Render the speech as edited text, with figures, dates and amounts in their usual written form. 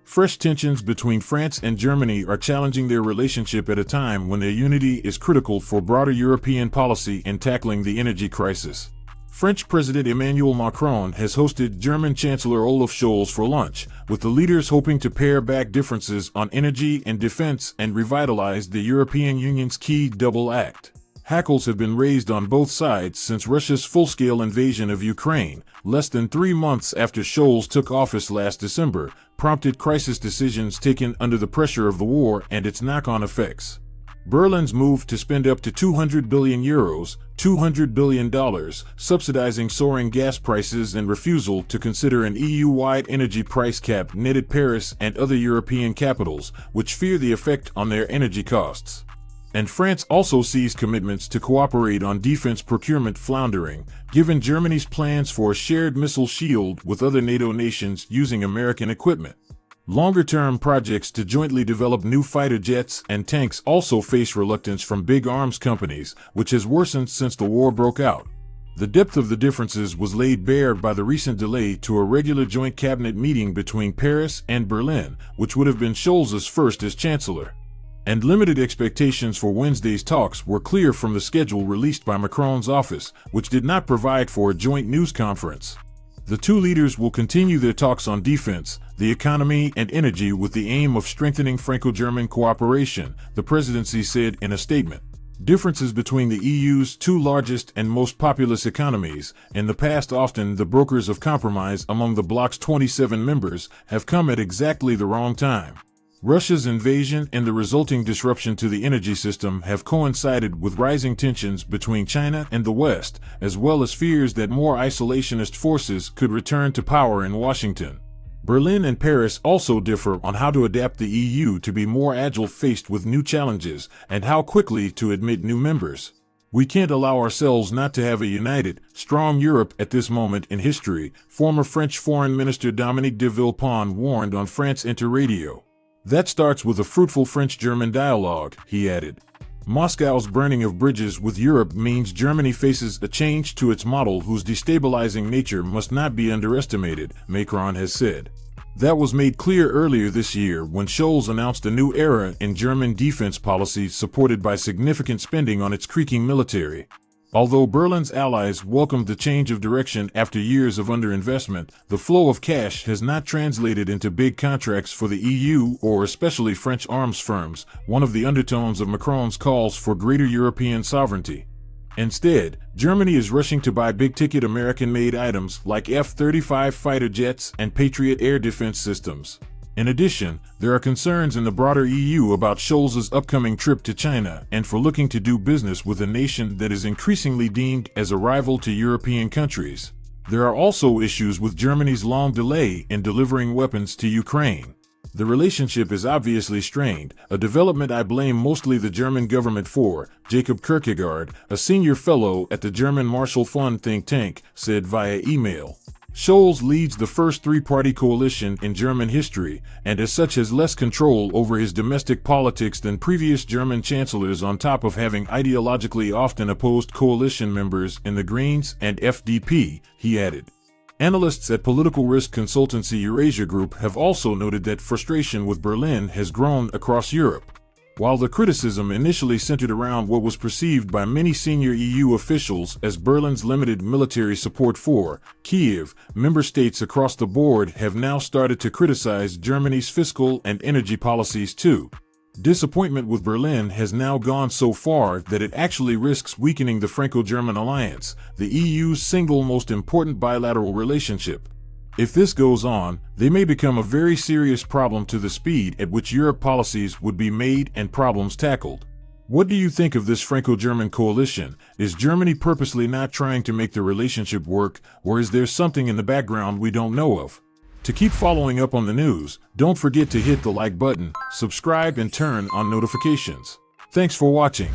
Fresh tensions between France and Germany are challenging their relationship at a time when their unity is critical for broader European policy in tackling the energy crisis. French President Emmanuel Macron has hosted German Chancellor Olaf Scholz for lunch, with the leaders hoping to pare back differences on energy and defense and revitalize the European Union's key double act. Hackles have been raised on both sides since Russia's full-scale invasion of Ukraine, less than 3 months after Scholz took office last December, prompted crisis decisions taken under the pressure of the war and its knock-on effects. Berlin's move to spend up to €200 billion, $200 billion, subsidizing soaring gas prices and refusal to consider an EU-wide energy price cap netted Paris and other European capitals, which fear the effect on their energy costs. And France also sees commitments to cooperate on defense procurement floundering, given Germany's plans for a shared missile shield with other NATO nations using American equipment. Longer-term projects to jointly develop new fighter jets and tanks also face reluctance from big arms companies, which has worsened since the war broke out. The depth of the differences was laid bare by the recent delay to a regular joint cabinet meeting between Paris and Berlin, which would have been Scholz's first as chancellor. And limited expectations for Wednesday's talks were clear from the schedule released by Macron's office, which did not provide for a joint news conference. The two leaders will continue their talks on defense, the economy, and energy with the aim of strengthening Franco-German cooperation, the presidency said in a statement. Differences between the EU's two largest and most populous economies, in the past often the brokers of compromise among the bloc's 27 members, have come at exactly the wrong time. Russia's invasion and the resulting disruption to the energy system have coincided with rising tensions between China and the West, as well as fears that more isolationist forces could return to power in Washington. Berlin and Paris also differ on how to adapt the EU to be more agile faced with new challenges and how quickly to admit new members. We can't allow ourselves not to have a united, strong Europe at this moment in history, former French Foreign Minister Dominique de Villepin warned on France Inter Radio. That starts with a fruitful French-German dialogue, he added. Moscow's burning of bridges with Europe means Germany faces a change to its model whose destabilizing nature must not be underestimated, Macron has said. That was made clear earlier this year when Scholz announced a new era in German defense policy supported by significant spending on its creaking military. Although Berlin's allies welcomed the change of direction after years of underinvestment, the flow of cash has not translated into big contracts for the EU or especially French arms firms, one of the undertones of Macron's calls for greater European sovereignty. Instead, Germany is rushing to buy big-ticket American-made items like F-35 fighter jets and Patriot air defense systems. In addition, there are concerns in the broader EU about Scholz's upcoming trip to China and for looking to do business with a nation that is increasingly deemed as a rival to European countries. There are also issues with Germany's long delay in delivering weapons to Ukraine. The relationship is obviously strained, a development I blame mostly the German government for, Jacob Kierkegaard, a senior fellow at the German Marshall Fund think tank, said via email. Scholz leads the first three-party coalition in German history, and as such has less control over his domestic politics than previous German chancellors on top of having ideologically often opposed coalition members in the Greens and FDP, he added. Analysts at political risk consultancy Eurasia Group have also noted that frustration with Berlin has grown across Europe. While the criticism initially centered around what was perceived by many senior EU officials as Berlin's limited military support for Kyiv, member states across the board have now started to criticize Germany's fiscal and energy policies too. Disappointment with Berlin has now gone so far that it actually risks weakening the Franco-German alliance, the EU's single most important bilateral relationship. If this goes on, they may become a very serious problem to the speed at which Europe policies would be made and problems tackled. What do you think of this Franco-German coalition? Is Germany purposely not trying to make the relationship work, or is there something in the background we don't know of? To keep following up on the news, don't forget to hit the like button, subscribe, and turn on notifications. Thanks for watching.